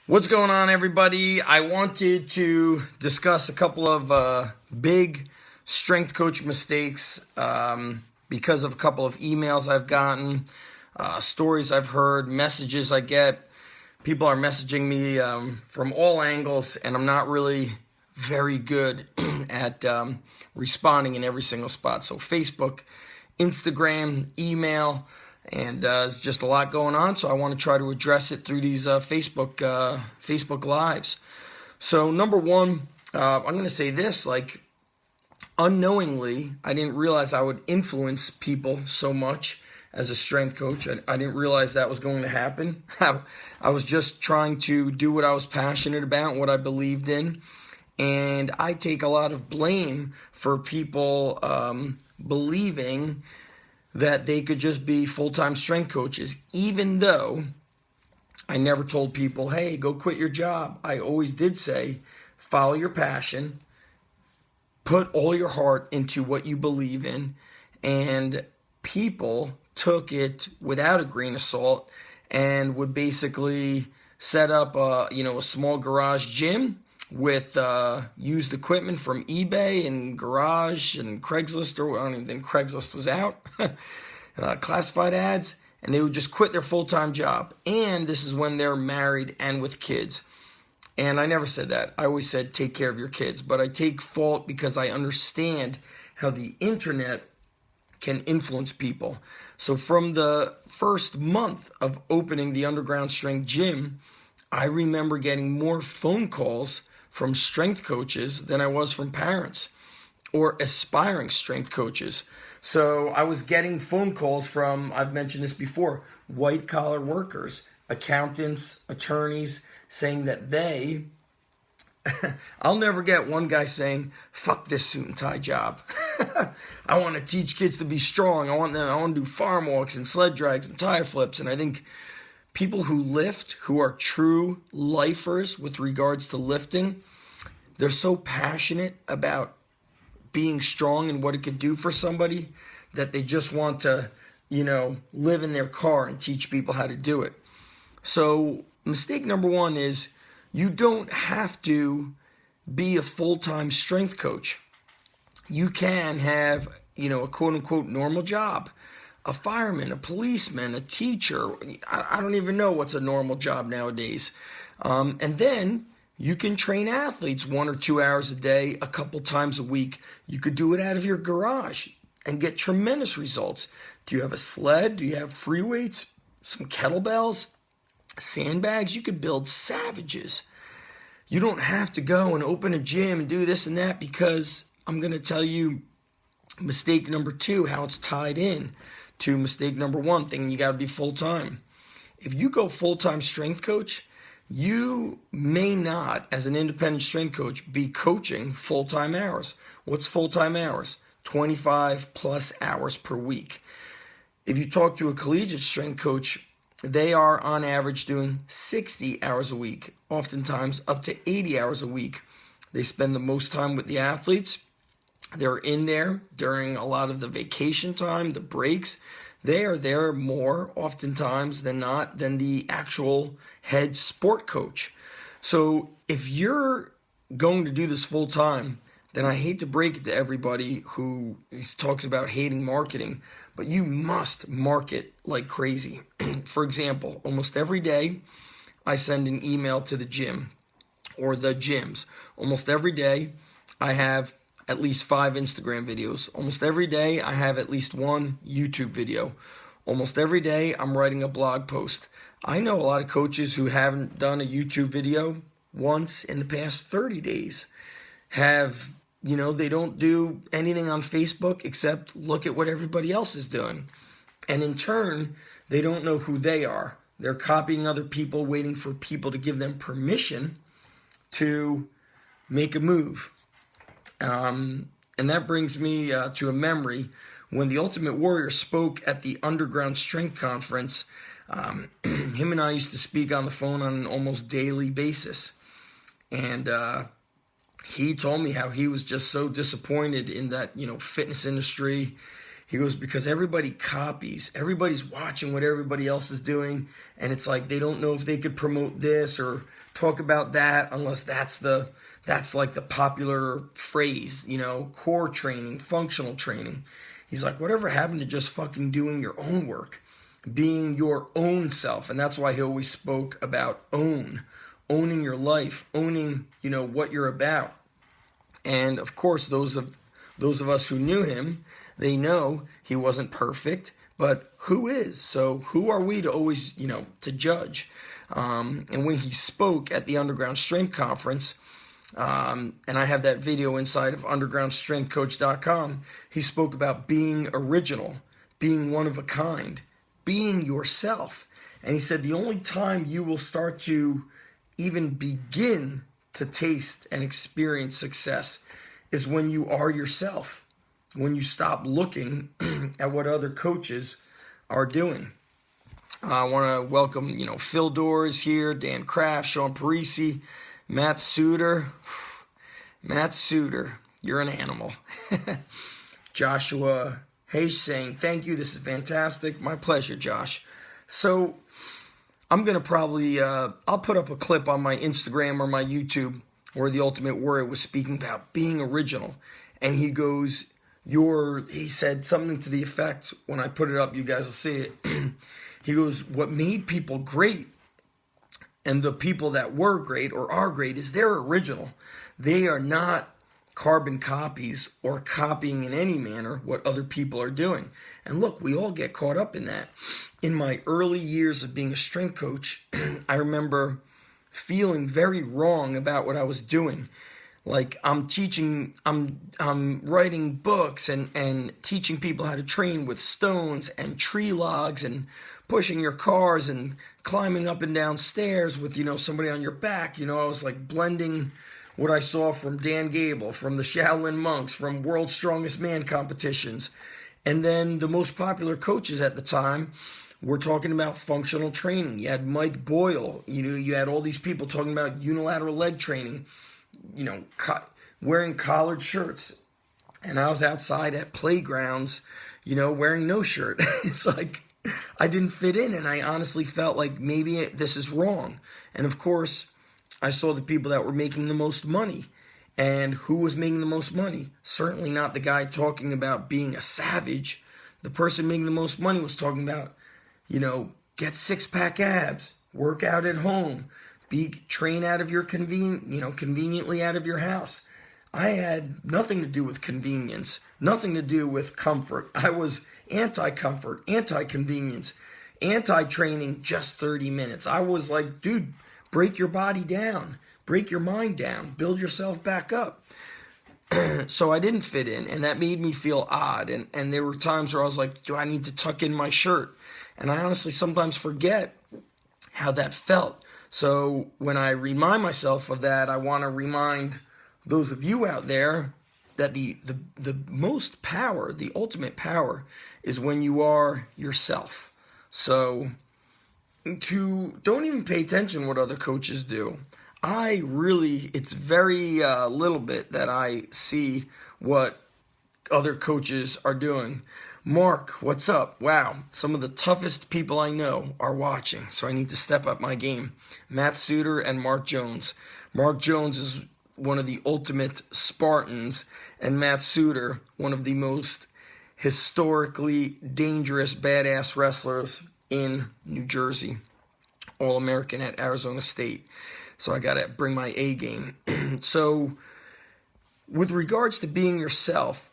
What's going on, everybody? I wanted to discuss a couple of big strength coach mistakes because of a couple of emails I've gotten, stories I've heard, messages I get. People are messaging me from all angles, and I'm not really very good at responding in every single spot. So Facebook, Instagram, email, and there's just a lot going on, so I want to try to address it through these Facebook Lives. So number one, I'm going to say this, like, unknowingly, I didn't realize I would influence people so much as a strength coach. I didn't realize that was going to happen. I was just trying to do what I was passionate about, what I believed in, and I take a lot of blame for people believing that they could just be full-time strength coaches, even though I never told people, hey, go quit your job. I always did say, follow your passion, put all your heart into what you believe in, and people took it without a grain of salt and would basically set up a small garage gym with used equipment from eBay and Garage and Craigslist, or I don't even think Craigslist was out, classified ads, and they would just quit their full-time job. And this is when they're married and with kids. And I never said that. I always said take care of your kids. But I take fault because I understand how the internet can influence people. So from the first month of opening the Underground Strength Gym, I remember getting more phone calls from strength coaches than I was from parents or aspiring strength coaches. So I was getting phone calls from, I've mentioned this before, white collar workers, accountants, attorneys, saying that I'll never get one guy saying, fuck this suit and tie job. I want to teach kids to be strong. I want to do farm walks and sled drags and tire flips. And I think people who lift, who are true lifers with regards to lifting, they're so passionate about being strong and what it could do for somebody that they just want to, live in their car and teach people how to do it. So mistake number one is you don't have to be a full-time strength coach. You can have, a quote-unquote normal job. A fireman, a policeman, a teacher. I don't even know what's a normal job nowadays. And then you can train athletes 1 or 2 hours a day, a couple times a week. You could do it out of your garage and get tremendous results. Do you have a sled? Do you have free weights? Some kettlebells? Sandbags? You could build savages. You don't have to go and open a gym and do this and that, because I'm going to tell you mistake number two, how it's tied in to mistake number one, thinking you got to be full-time. If you go full-time strength coach, you may not, as an independent strength coach, be coaching full-time hours. What's full-time hours? 25 plus hours per week. If you talk to a collegiate strength coach, they are on average doing 60 hours a week, oftentimes up to 80 hours a week. They spend the most time with the athletes. They're in there during a lot of the vacation time, the breaks. They are there more oftentimes than not than the actual head sport coach. So if you're going to do this full time, then I hate to break it to everybody who talks about hating marketing, but you must market like crazy. For example, almost every day I send an email to the gym or the gyms. Almost every day I have at least 5 Instagram videos. Almost every day I have at least 1 YouTube video. Almost every day I'm writing a blog post. I know a lot of coaches who haven't done a YouTube video once in the past 30 days. They don't do anything on Facebook except look at what everybody else is doing. And in turn, they don't know who they are. They're copying other people, waiting for people to give them permission to make a move. And that brings me to a memory. When the Ultimate Warrior spoke at the Underground Strength Conference, him and I used to speak on the phone on an almost daily basis. And he told me how he was just so disappointed in that, fitness industry. He goes, because everybody copies. Everybody's watching what everybody else is doing. And it's like they don't know if they could promote this or talk about that unless that's like the popular phrase, core training, functional training. He's like, whatever happened to just fucking doing your own work, being your own self? And that's why he always spoke about owning your life, owning, what you're about. And of course, those of us who knew him, they know he wasn't perfect, but who is? So who are we to always, to judge? And when he spoke at the Underground Strength Conference, and I have that video inside of undergroundstrengthcoach.com, he spoke about being original, being one of a kind, being yourself. And he said the only time you will start to even begin to taste and experience success is when you are yourself, when you stop looking at what other coaches are doing. I want to welcome, Phil Doors here, Dan Kraft, Sean Parisi, Matt Suter. Matt Suter, you're an animal. Joshua Hayes saying, thank you, this is fantastic. My pleasure, Josh. So I'm going to probably, I'll put up a clip on my Instagram or my YouTube where the Ultimate Warrior was speaking about being original. And he goes, he said something to the effect, when I put it up, you guys will see it. He goes, what made people great and the people that were great or are great is they're original. They are not carbon copies or copying in any manner what other people are doing. And look, we all get caught up in that. In my early years of being a strength coach, I remember feeling very wrong about what I was doing. Like I'm writing books and teaching people how to train with stones and tree logs and pushing your cars and climbing up and down stairs with, somebody on your back. I was like blending what I saw from Dan Gable, from the Shaolin monks, from World's Strongest Man competitions. And then the most popular coaches at the time were talking about functional training. You had Mike Boyle, you had all these people talking about unilateral leg training, wearing collared shirts. And I was outside at playgrounds, wearing no shirt. It's like I didn't fit in, and I honestly felt like maybe this is wrong. And of course, I saw the people that were making the most money. And who was making the most money? Certainly not the guy talking about being a savage. The person making the most money was talking about, get six-pack abs, work out at home, train out of your conveniently out of your house. I had nothing to do with convenience, nothing to do with comfort. I was anti-comfort, anti-convenience, anti-training just 30 minutes. I was like, dude, break your body down, break your mind down, build yourself back up. So I didn't fit in, and that made me feel odd. And there were times where I was like, do I need to tuck in my shirt? And I honestly sometimes forget how that felt. So when I remind myself of that, I want to remind those of you out there that the most power, the ultimate power, is when you are yourself. So don't even pay attention to what other coaches do. It's very little bit that I see what other coaches are doing. Mark, what's up? Wow, some of the toughest people I know are watching, so I need to step up my game. Matt Suter and Mark Jones. Mark Jones is one of the ultimate Spartans, and Matt Suter, one of the most historically dangerous, badass wrestlers in New Jersey. All-American at Arizona State. So I got to bring my A game. So with regards to being yourself,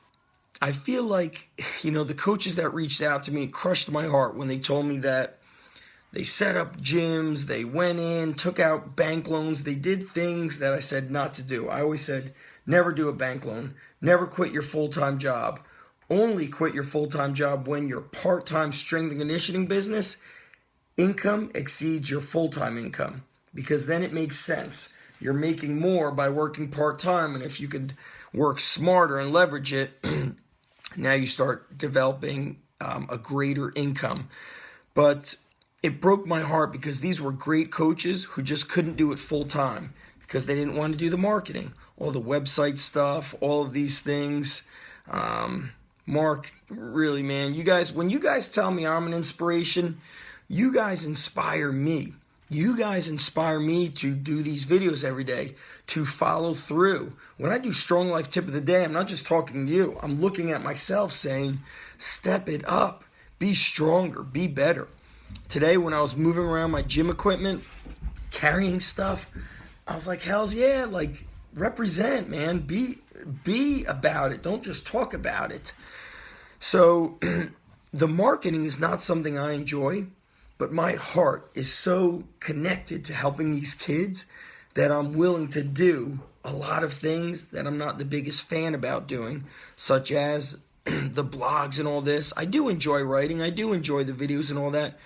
I feel like, the coaches that reached out to me crushed my heart when they told me that they set up gyms, they went in, took out bank loans, they did things that I said not to do. I always said, never do a bank loan, never quit your full-time job. Only quit your full-time job when your part-time strength and conditioning business income exceeds your full-time income, because then it makes sense. You're making more by working part-time, and if you could work smarter and leverage it, now you start developing a greater income. But it broke my heart because these were great coaches who just couldn't do it full-time because they didn't want to do the marketing, all the website stuff, all of these things. Mark, really, man, you guys, when you guys tell me I'm an inspiration, you guys inspire me. You guys inspire me to do these videos every day, to follow through. When I do Strong Life Tip of the Day, I'm not just talking to you. I'm looking at myself saying, step it up, be stronger, be better. Today, when I was moving around my gym equipment, carrying stuff, I was like, hells yeah, like, represent, man. Be about it. Don't just talk about it. So the marketing is not something I enjoy, but my heart is so connected to helping these kids that I'm willing to do a lot of things that I'm not the biggest fan about doing, such as the blogs and all this. I do enjoy writing. I do enjoy the videos and all that.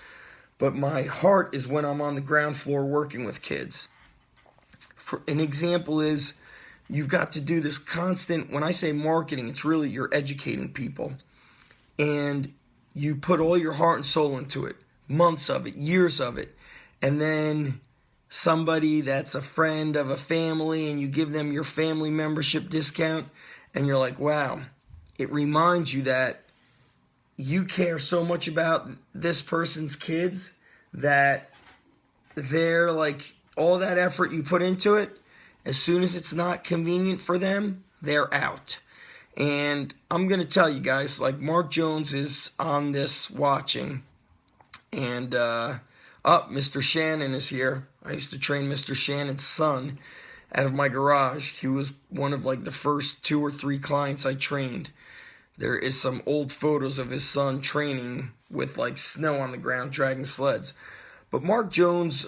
But my heart is when I'm on the ground floor working with kids. For an example is, you've got to do this constant, when I say marketing, it's really you're educating people. And you put all your heart and soul into it, months of it, years of it. And then somebody that's a friend of a family, and you give them your family membership discount, and you're like, wow, it reminds you that you care so much about this person's kids that they're like, all that effort you put into it, as soon as it's not convenient for them, they're out. And I'm going to tell you guys, like, Mark Jones is on this watching. And, Mr. Shannon is here. I used to train Mr. Shannon's son out of my garage. He was one of, like, the first 2 or 3 clients I trained. There is some old photos of his son training with, like, snow on the ground, dragging sleds. But Mark Jones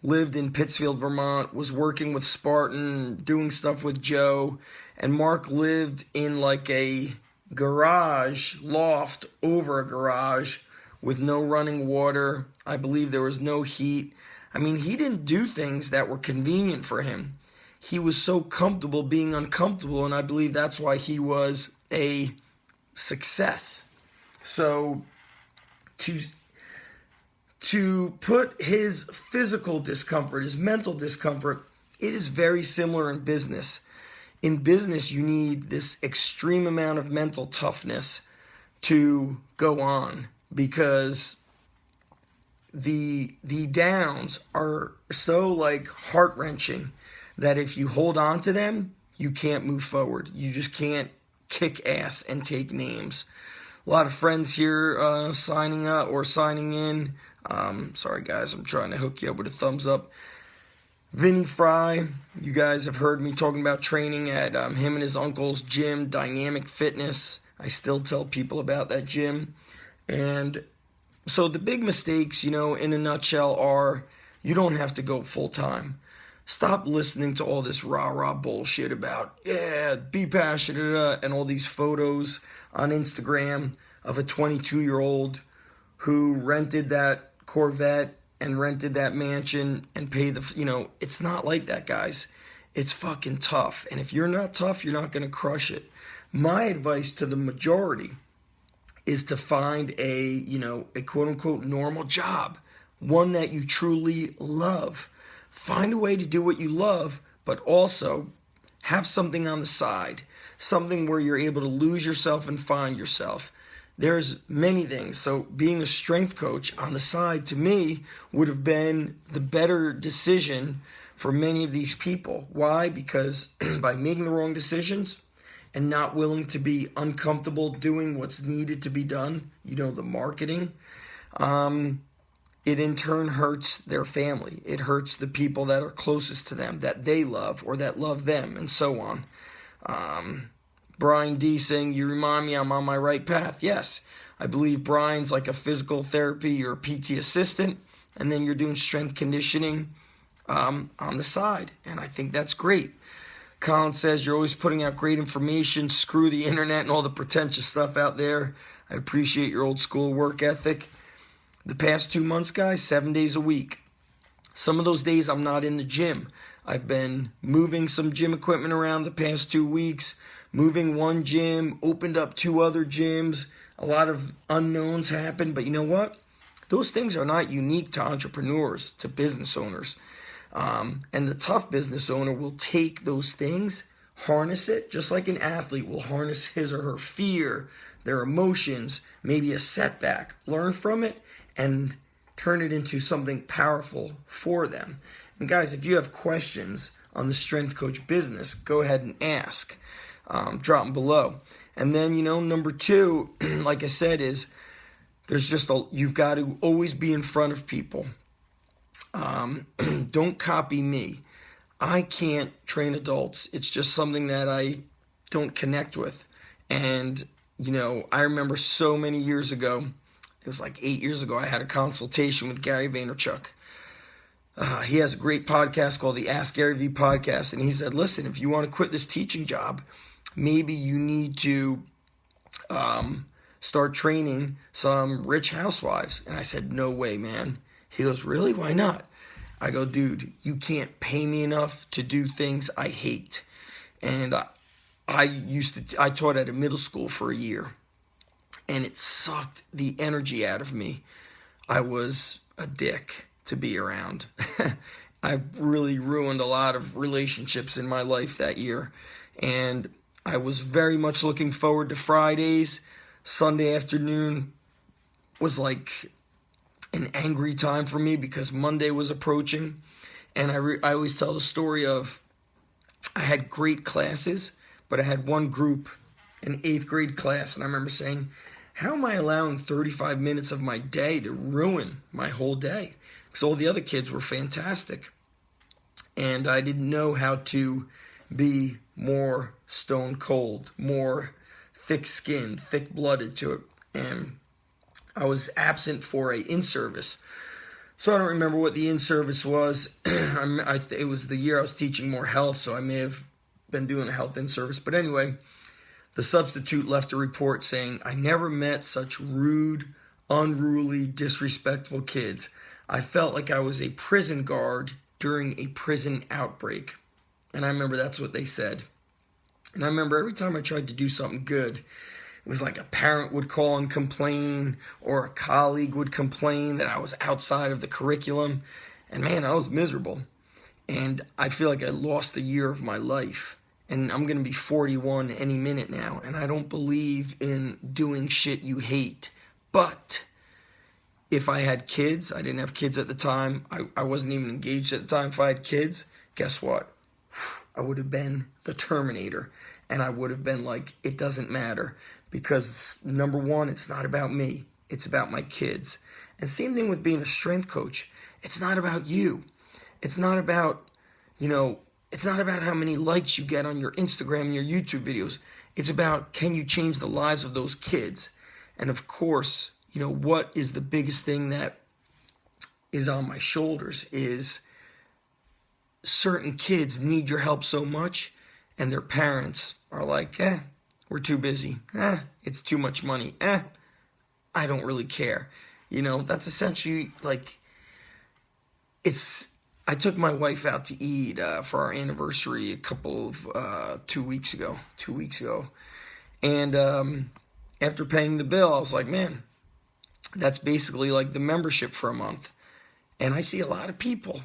lived in Pittsfield, Vermont, was working with Spartan, doing stuff with Joe, and Mark lived in, like, a garage, loft over a garage with no running water. I believe there was no heat. I mean, he didn't do things that were convenient for him. He was so comfortable being uncomfortable, and I believe that's why he was a success. So to put his physical discomfort, his mental discomfort, it is very similar in business. In business, you need this extreme amount of mental toughness to go on, because the downs are so, like, heart-wrenching that if you hold on to them, you can't move forward. You just can't kick ass and take names. A lot of friends here signing up or signing in. Sorry, guys, I'm trying to hook you up with a thumbs up. Vinny Fry, you guys have heard me talking about training at him and his uncle's gym, Dynamic Fitness. I still tell people about that gym. And so the big mistakes, in a nutshell, are you don't have to go full-time. Stop listening to all this rah-rah bullshit about, be passionate, and all these photos on Instagram of a 22-year-old who rented that Corvette and rented that mansion and paid it's not like that, guys. It's fucking tough. And if you're not tough, you're not going to crush it. My advice to the majority is to find a quote-unquote normal job, one that you truly love. Find a way to do what you love, but also have something on the side, something where you're able to lose yourself and find yourself. There's many things. So being a strength coach on the side, to me, would have been the better decision for many of these people. Why? Because by making the wrong decisions and not willing to be uncomfortable doing what's needed to be done, the marketing, it in turn hurts their family. It hurts the people that are closest to them, that they love or that love them, and so on. Brian D saying, you remind me I'm on my right path. Yes, I believe Brian's like a physical therapy or PT assistant, and then you're doing strength conditioning on the side, and I think that's great. Colin says, you're always putting out great information. Screw the internet and all the pretentious stuff out there. I appreciate your old school work ethic. The past 2 months, guys, 7 days a week. Some of those days I'm not in the gym. I've been moving some gym equipment around the past 2 weeks, moving one gym, opened up 2 other gyms. A lot of unknowns happened, but you know what? Those things are not unique to entrepreneurs, to business owners. And the tough business owner will take those things harness it, just like an athlete will harness his or her fear, their emotions, maybe a setback, learn from it, and turn it into something powerful for them. And guys, if you have questions on the strength coach business, go ahead and ask. Drop them below. And then, number two, like I said, is you've got to always be in front of people. Don't copy me. I can't train adults. It's just something that I don't connect with. And, I remember so many years ago, it was like 8 years ago, I had a consultation with Gary Vaynerchuk. He has a great podcast called the Ask Gary V podcast. And he said, listen, if you want to quit this teaching job, maybe you need to start training some rich housewives. And I said, no way, man. He goes, really? Why not? I go, dude, you can't pay me enough to do things I hate. And I taught at a middle school for a year, and it sucked the energy out of me. I was a dick to be around. I really ruined a lot of relationships in my life that year, and I was very much looking forward to Fridays. Sunday afternoon was like an angry time for me because Monday was approaching. And I always tell the story of I had great classes, but I had one group, an 8th grade class, and I remember saying, how am I allowing 35 minutes of my day to ruin my whole day? Because all the other kids were fantastic. And I didn't know how to be more stone cold, more thick-skinned, thick-blooded to it. And I was absent for a in-service. So I don't remember what the in-service was. It was the year I was teaching more health, so I may have been doing a health in-service. But anyway, the substitute left a report saying, I never met such rude, unruly, disrespectful kids. I felt like I was a prison guard during a prison outbreak. And I remember that's what they said. And I remember every time I tried to do something good, it was like a parent would call and complain, or a colleague would complain that I was outside of the curriculum. And man, I was miserable. And I feel like I lost a year of my life. And I'm going to be 41 any minute now. And I don't believe in doing shit you hate. But if I had kids, I didn't have kids at the time. I wasn't even engaged at the time. If I had kids, guess what? I would have been the Terminator. And I would have been like, it doesn't matter. Because number one, it's not about me. It's about my kids. And same thing with being a strength coach. It's not about you. It's not about, it's not about how many likes you get on your Instagram and your YouTube videos. It's about, can you change the lives of those kids? And of course, what is the biggest thing that is on my shoulders is certain kids need your help so much, and their parents are like, we're too busy. It's too much money. I don't really care. That's essentially like, I took my wife out to eat for our anniversary a couple of 2 weeks ago. And after paying the bill, I was like, man, that's basically like the membership for a month. And I see a lot of people,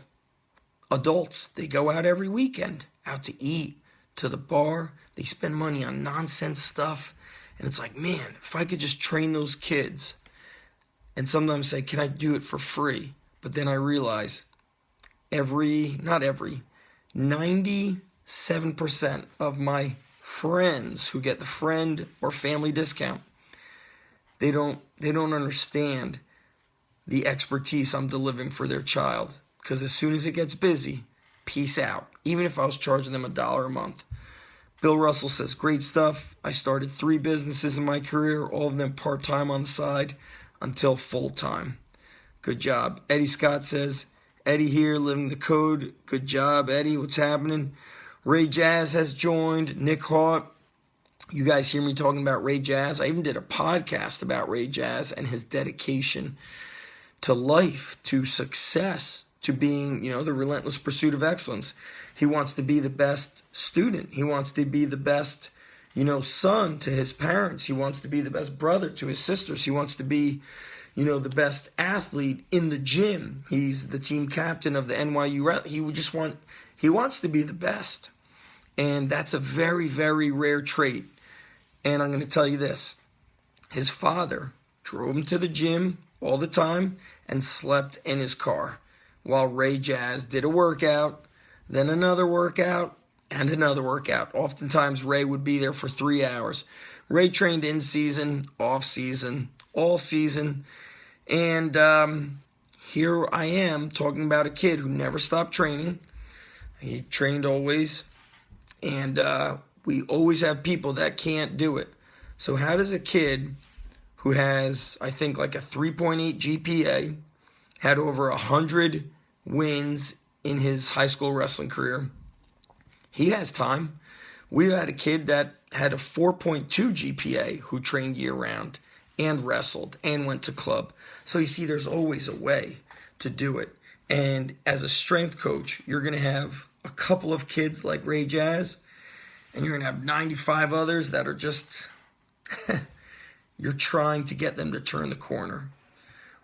adults, they go out every weekend, out to eat, to the bar. They spend money on nonsense stuff. And it's like, man, if I could just train those kids. And sometimes say, can I do it for free? But then I realize 97% of my friends who get the friend or family discount, they don't understand the expertise I'm delivering for their child. Because as soon as it gets busy, peace out. Even if I was charging them $1 a month. Bill Russell says, great stuff. I started 3 businesses in my career, all of them part-time on the side until full-time. Good job. Eddie Scott says, Eddie here, living the code. Good job, Eddie. What's happening? Ray Jazz has joined. Nick Hart. You guys hear me talking about Ray Jazz. I even did a podcast about Ray Jazz and his dedication to life, to success, to being, the relentless pursuit of excellence. He wants to be the best student. He wants to be the best, son to his parents. He wants to be the best brother to his sisters. He wants to be, the best athlete in the gym. He's the team captain of the NYU. He wants to be the best. And that's a very, very rare trait. And I'm going to tell you this. His father drove him to the gym all the time and slept in his car while Ray Jazz did a workout, then another workout, and another workout. Oftentimes, Ray would be there for 3 hours. Ray trained in season, off season, all season. And here I am talking about a kid who never stopped training. He trained always. And we always have people that can't do it. So how does a kid who has, I think, like a 3.8 GPA, had over 100 wins in his high school wrestling career, he has time. We had a kid that had a 4.2 GPA who trained year-round and wrestled and went to club. So you see, there's always a way to do it. And as a strength coach, you're going to have a couple of kids like Ray Jazz, and you're going to have 95 others that are just, you're trying to get them to turn the corner.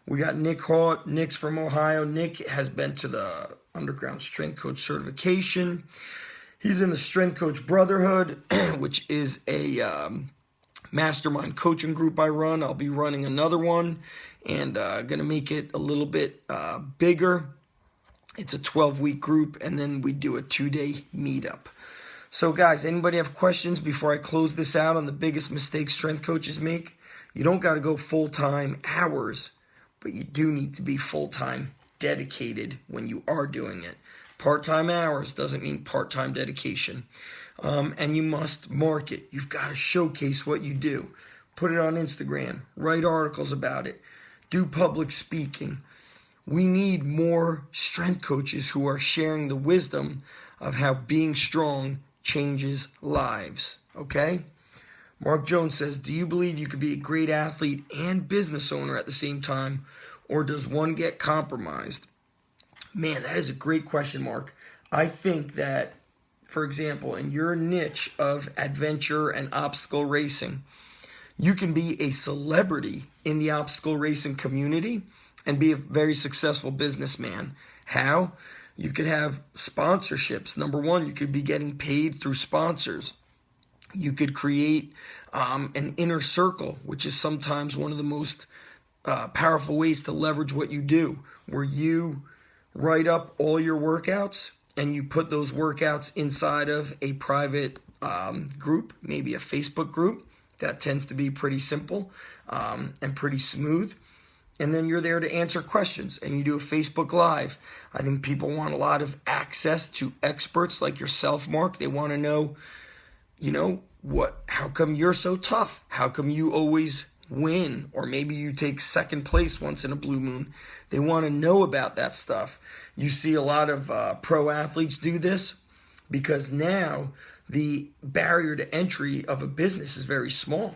We got Nick Hart. Nick's from Ohio. Nick has been to the Underground Strength Coach certification. He's in the Strength Coach Brotherhood, which is a mastermind coaching group I run. I'll be running another one and going to make it a little bit bigger. It's a 12-week group, and then we do a 2-day meetup. So, guys, anybody have questions before I close this out on the biggest mistakes strength coaches make? You don't got to go full-time hours, but you do need to be full-time dedicated when you are doing it. Part-time hours doesn't mean part-time dedication. And you must market. You've got to showcase what you do. Put it on Instagram. Write articles about it. Do public speaking. We need more strength coaches who are sharing the wisdom of how being strong changes lives. Okay? Mark Jones says, do you believe you could be a great athlete and business owner at the same time, or does one get compromised? Man, that is a great question, Mark. I think that, for example, in your niche of adventure and obstacle racing, you can be a celebrity in the obstacle racing community and be a very successful businessman. How? You could have sponsorships. Number one, you could be getting paid through sponsors. You could create an inner circle, which is sometimes one of the most powerful ways to leverage what you do, where you write up all your workouts and you put those workouts inside of a private group, maybe a Facebook group. That tends to be pretty simple and pretty smooth. And then you're there to answer questions and you do a Facebook Live. I think people want a lot of access to experts like yourself, Mark. They want to know, how come you're so tough? How come you always win? Or maybe you take second place once in a blue moon. They want to know about that stuff. You see a lot of pro athletes do this because now the barrier to entry of a business is very small.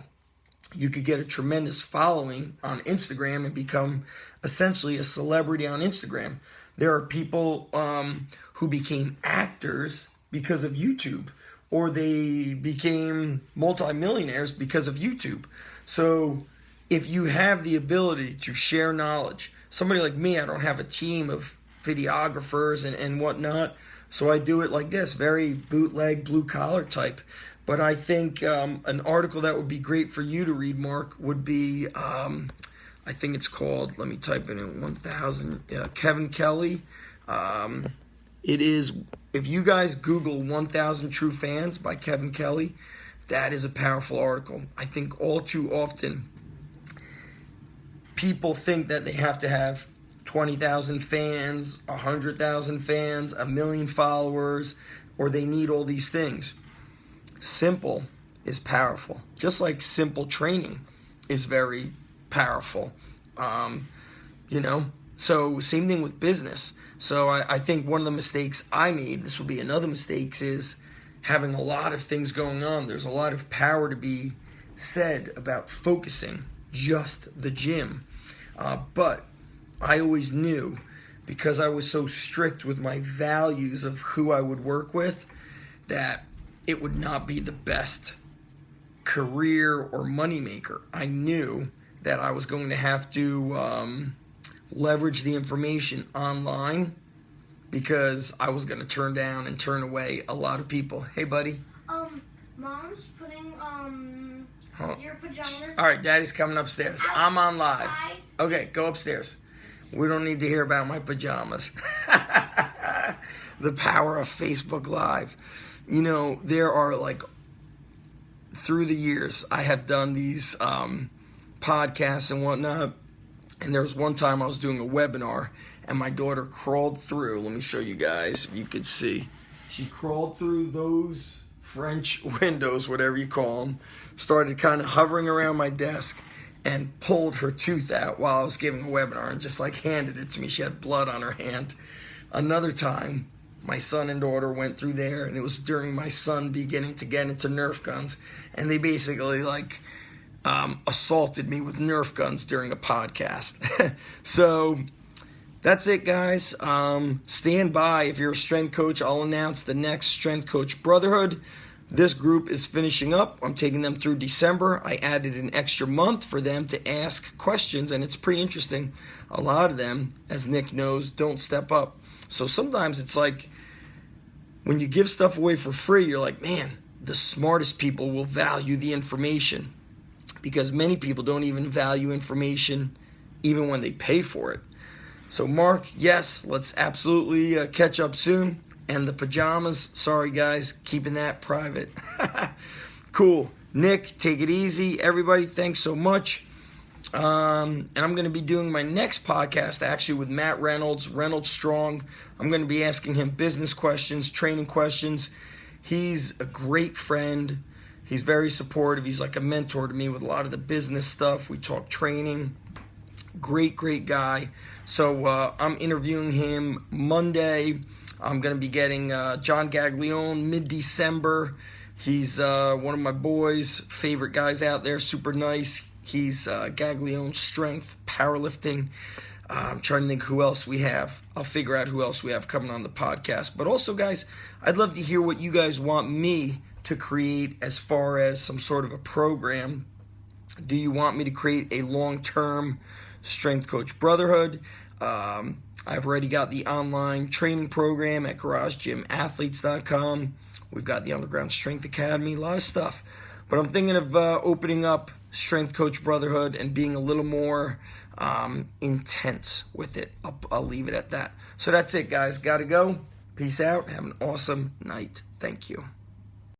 You could get a tremendous following on Instagram and become essentially a celebrity on Instagram. There are people who became actors because of YouTube, or they became multimillionaires because of YouTube. So if you have the ability to share knowledge, somebody like me, I don't have a team of videographers and whatnot, so I do it like this, very bootleg, blue-collar type. But I think an article that would be great for you to read, Mark, would be, I think it's called, let me type it in, 1000, Kevin Kelly. It is, if you guys Google 1000 True Fans by Kevin Kelly, that is a powerful article. I think all too often people think that they have to have 20,000 fans, 100,000 fans, 1 million followers, or they need all these things. Simple is powerful. Just like simple training is very powerful. So same thing with business. So I think one of the mistakes I made, this will be another mistake, is having a lot of things going on. There's a lot of power to be said about focusing just the gym. But I always knew, because I was so strict with my values of who I would work with, that it would not be the best career or moneymaker. I knew that I was going to have to leverage the information online because I was going to turn down and turn away a lot of people. Hey, buddy. Mom's putting your pajamas. All right, Daddy's coming upstairs. I'm on live. Okay, go upstairs. We don't need to hear about my pajamas. The power of Facebook Live. You know, there are like, through the years, I have done these podcasts and whatnot. And there was one time I was doing a webinar and my daughter crawled through. Let me show you guys if you could see. She crawled through those French windows, whatever you call them, started kind of hovering around my desk and pulled her tooth out while I was giving a webinar and just like handed it to me. She had blood on her hand. Another time, my son and daughter went through there, and it was during my son beginning to get into Nerf guns, and they basically like assaulted me with Nerf guns during a podcast. So that's it, guys. Stand by. If you're a strength coach, I'll announce the next Strength Coach Brotherhood. This group is finishing up. I'm taking them through December. I added an extra month for them to ask questions, and it's pretty interesting. A lot of them, as Nick knows, don't step up. So sometimes it's like when you give stuff away for free, you're like, man, the smartest people will value the information, because many people don't even value information even when they pay for it. So Mark, yes, let's absolutely catch up soon. And the pajamas, sorry guys, keeping that private. Cool. Nick, take it easy. Everybody, thanks so much. And I'm going to be doing my next podcast actually with Matt Reynolds Strong. I'm going to be asking him business questions, training questions. He's a great friend. He's very supportive. He's like a mentor to me with a lot of the business stuff. We talk training. Great guy. So I'm interviewing him Monday. I'm going to be getting John Gaglione mid-December. He's one of my boys, favorite guys out there, super nice. He's Gaglione Strength, powerlifting. I'm trying to think who else we have. I'll figure out who else we have coming on the podcast. But also, guys, I'd love to hear what you guys want me to create as far as some sort of a program. Do you want me to create a long-term Strength Coach Brotherhood? I've already got the online training program at GarageGymAthletes.com. We've got the Underground Strength Academy, a lot of stuff. But I'm thinking of opening up Strength Coach Brotherhood and being a little more intense with it. I'll leave it at that. So that's it, guys. Got to go. Peace out. Have an awesome night. Thank you.